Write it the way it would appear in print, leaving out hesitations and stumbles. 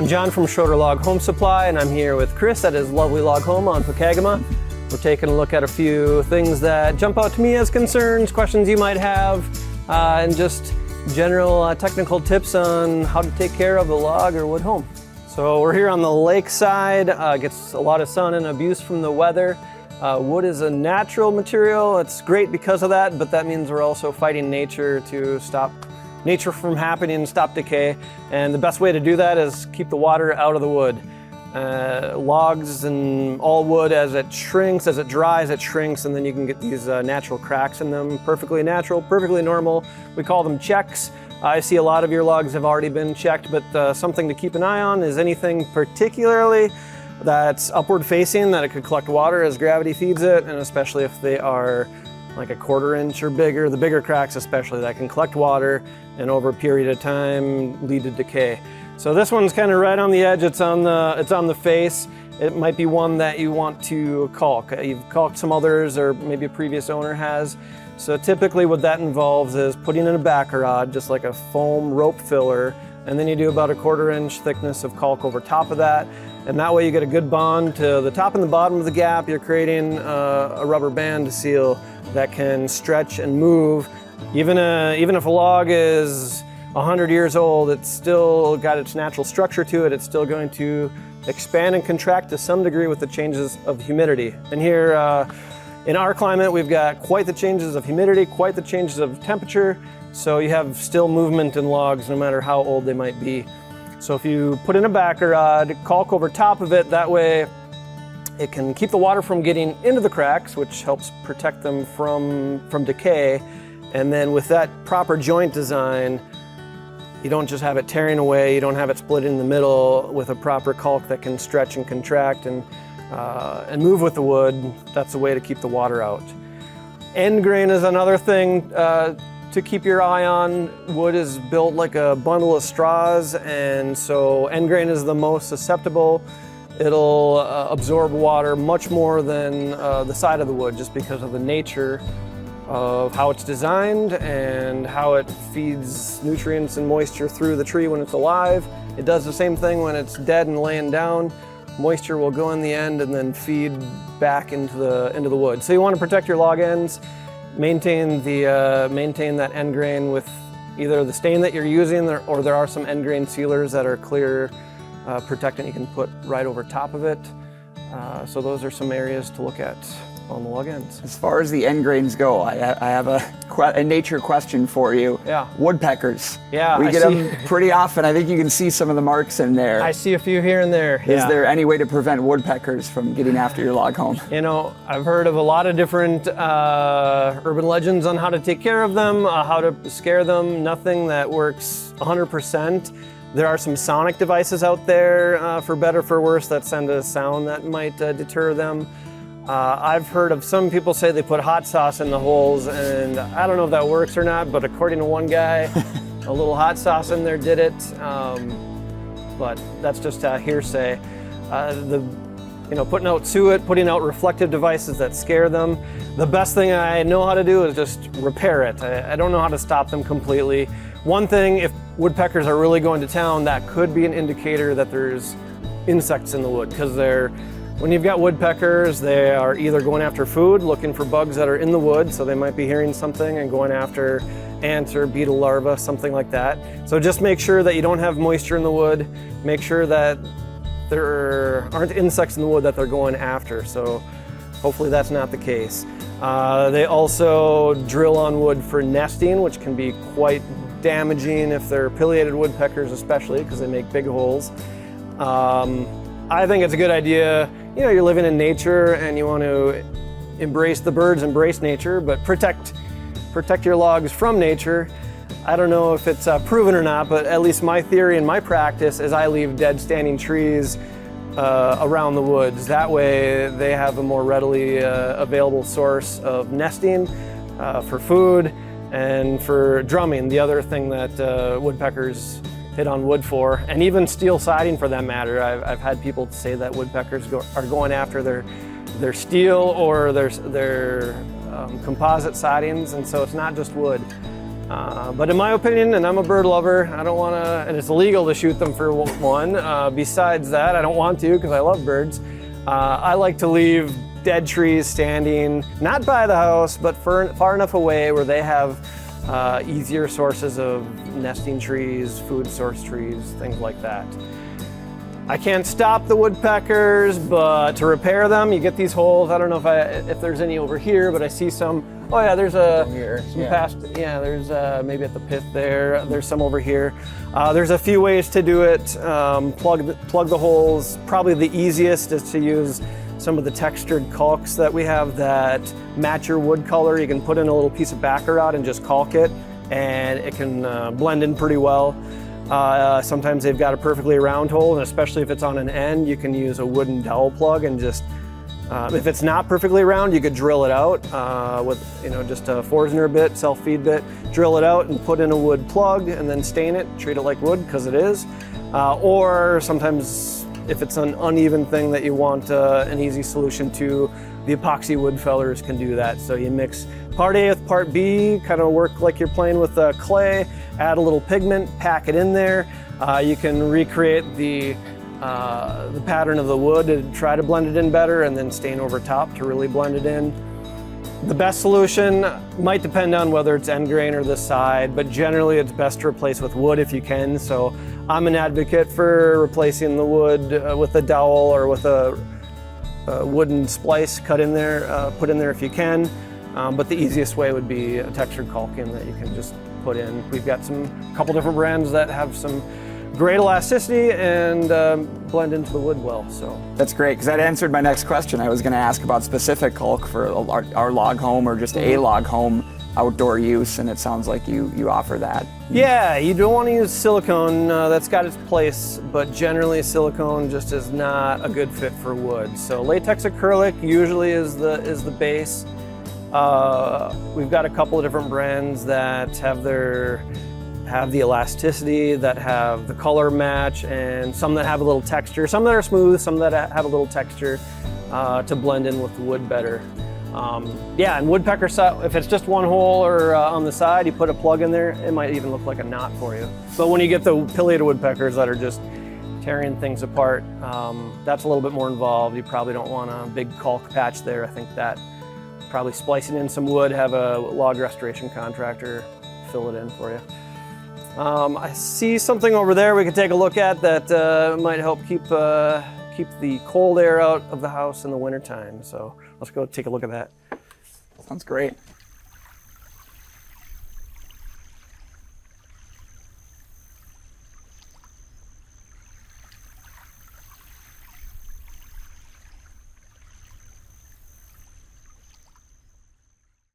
I'm John from Schroeder Log Home Supply, and I'm here with Chris at his lovely log home on Woodpeckers. We're taking a look at a few things that jump out to me as concerns, questions you might have, and just general technical tips on how to take care of a log or wood home. So we're here on the lakeside, gets a lot of sun and abuse from the weather. Wood is a natural material. It's great because of that, but that means we're also fighting nature to stop nature from happening and stop decay. And the best way to do that is keep the water out of the wood. Logs and all wood, as it shrinks, as it dries, it shrinks, and then you can get these natural cracks in them. Perfectly natural, perfectly normal. We call them checks. I see a lot of your logs have already been checked, but something to keep an eye on is anything particularly that's upward facing, that it could collect water as gravity feeds it, and especially if they are like a 1/4 inch or bigger, the bigger cracks especially, that can collect water and over a period of time lead to decay. So this one's kind of right on the edge, it's on the face. It might be one that you want to caulk. You've caulked some others, or maybe a previous owner has. So typically what that involves is putting in a backer rod, just like a foam rope filler, and then you do about a 1/4 inch thickness of caulk over top of that. And that way you get a good bond to the top and the bottom of the gap. You're creating a rubber band seal that can stretch and move. Even if a log is 100 years old, it's still got its natural structure to it. It's still going to expand and contract to some degree with the changes of humidity. And here in our climate, we've got quite the changes of humidity, quite the changes of temperature. So you have still movement in logs no matter how old they might be. So if you put in a backer rod, caulk over top of it, that way it can keep the water from getting into the cracks, which helps protect them from decay. And then with that proper joint design, you don't just have it tearing away, you don't have it split in the middle. With a proper caulk that can stretch and contract and move with the wood, that's a way to keep the water out. End grain is another thing to keep your eye on. Wood is built like a bundle of straws, and so end grain is the most susceptible. It'll absorb water much more than the side of the wood, just because of the nature of how it's designed and how it feeds nutrients and moisture through the tree when it's alive. It does the same thing when it's dead and laying down. Moisture will go in the end and then feed back into the wood. So you want to protect your log ends. Maintain that end grain with either the stain that you're using, or there are some end grain sealers that are clear protectant you can put right over top of it. So those are some areas to look at on the log ends. As far as the end grains go, I have a nature question for you. Yeah. Woodpeckers. Yeah. We get them pretty often. I think you can see some of the marks in there. I see a few here and there. Is there any way to prevent woodpeckers from getting after your log home? You know, I've heard of a lot of different urban legends on how to take care of them, how to scare them. Nothing that works 100%. There are some sonic devices out there, for better, for worse, that send a sound that might deter them. I've heard of some people say they put hot sauce in the holes, and I don't know if that works or not, but according to one guy, a little hot sauce in there did it. But that's just hearsay. Putting out suet, putting out reflective devices that scare them. The best thing I know how to do is just repair it. I don't know how to stop them completely. One thing, if woodpeckers are really going to town, that could be an indicator that there's insects in the wood, because when you've got woodpeckers, they are either going after food, looking for bugs that are in the wood, so they might be hearing something and going after ants or beetle larvae, something like that. So just make sure that you don't have moisture in the wood. Make sure that there aren't insects in the wood that they're going after. So hopefully that's not the case. They also drill on wood for nesting, which can be quite damaging if they're pileated woodpeckers, especially because they make big holes. I think it's a good idea. You know, you're living in nature and you want to embrace the birds, embrace nature, but protect your logs from nature. I don't know if it's proven or not, but at least my theory and my practice is I leave dead standing trees around the woods. That way they have a more readily available source of nesting for food and for drumming, the other thing that woodpeckers hit on wood for, and even steel siding for that matter. I've had people say that woodpeckers are going after their steel or their composite sidings, and so it's not just wood. But in my opinion, and I'm a bird lover, I don't want to, and it's illegal to shoot them for one. Besides that, I don't want to because I love birds. I like to leave dead trees standing, not by the house, but far enough away where they have easier sources of nesting trees, food source trees, things like that. I can't stop the woodpeckers, but to repair them, you get these holes. I don't know if there's any over here, but I see some. Oh yeah, there's there's maybe at the pith there. There's some over here. There's a few ways to do it. Plug the holes. Probably the easiest is to use some of the textured caulks that we have that match your wood color. You can put in a little piece of baccarat and just caulk it, and it can blend in pretty well. Sometimes they've got a perfectly round hole, and especially if it's on an end, you can use a wooden dowel plug and just, if it's not perfectly round, you could drill it out with just a Forstner bit, self-feed bit, drill it out and put in a wood plug and then stain it, treat it like wood because it is. Or sometimes if it's an uneven thing that you want an easy solution to, the epoxy wood fellers can do that. So you mix part A with part B, kind of work like you're playing with clay, add a little pigment, pack it in there. You can recreate the pattern of the wood and try to blend it in better, and then stain over top to really blend it in. The best solution might depend on whether it's end grain or this side, but generally it's best to replace with wood if you can. So I'm an advocate for replacing the wood with a dowel or with a wooden splice cut in there, put in there if you can. But the easiest way would be a textured caulking that you can just put in. We've got a couple different brands that have some great elasticity and blend into the wood well. So that's great, because that answered my next question. I was going to ask about specific caulk for our log home or just a log home outdoor use, and it sounds like you offer that. Yeah, you don't want to use silicone. That's got its place, but generally silicone just is not a good fit for wood. So latex acrylic usually is the base. We've got a couple of different brands that have the elasticity, that have the color match, and some that have a little texture, some that are smooth, some that have a little texture to blend in with the wood better. Yeah, and woodpecker, if it's just one hole or on the side, you put a plug in there, it might even look like a knot for you. But when you get the pileated woodpeckers that are just tearing things apart, that's a little bit more involved. You probably don't want a big caulk patch there. I think that probably splicing in some wood, have a log restoration contractor fill it in for you. I see something over there we could take a look at that might help keep the cold air out of the house in the wintertime. So let's go take a look at that. Sounds great.